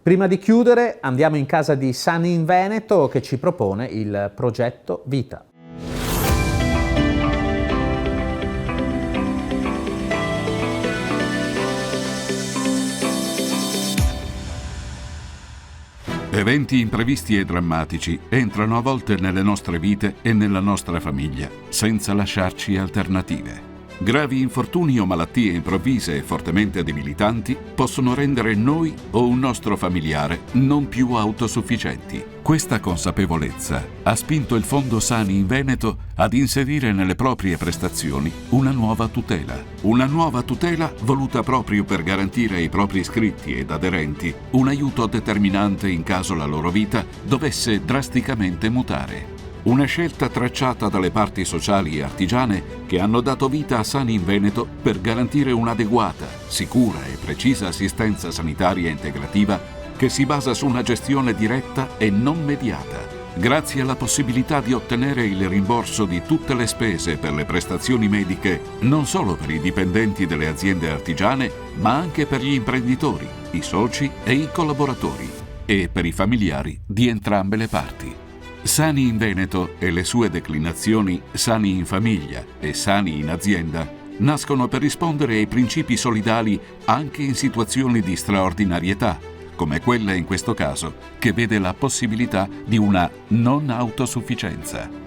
Prima di chiudere andiamo in casa di Sani in Veneto che ci propone il progetto Vita. Eventi imprevisti e drammatici entrano a volte nelle nostre vite e nella nostra famiglia, senza lasciarci alternative. Gravi infortuni o malattie improvvise e fortemente debilitanti possono rendere noi o un nostro familiare non più autosufficienti. Questa consapevolezza ha spinto il Fondo Sani in Veneto ad inserire nelle proprie prestazioni una nuova tutela. Una nuova tutela voluta proprio per garantire ai propri iscritti ed aderenti un aiuto determinante in caso la loro vita dovesse drasticamente mutare. Una scelta tracciata dalle parti sociali e artigiane che hanno dato vita a Sani in Veneto per garantire un'adeguata, sicura e precisa assistenza sanitaria integrativa che si basa su una gestione diretta e non mediata, grazie alla possibilità di ottenere il rimborso di tutte le spese per le prestazioni mediche non solo per i dipendenti delle aziende artigiane, ma anche per gli imprenditori, i soci e i collaboratori e per i familiari di entrambe le parti. Sani in Veneto e le sue declinazioni Sani in Famiglia e Sani in Azienda nascono per rispondere ai principi solidali anche in situazioni di straordinarietà, come quella in questo caso, che vede la possibilità di una non autosufficienza.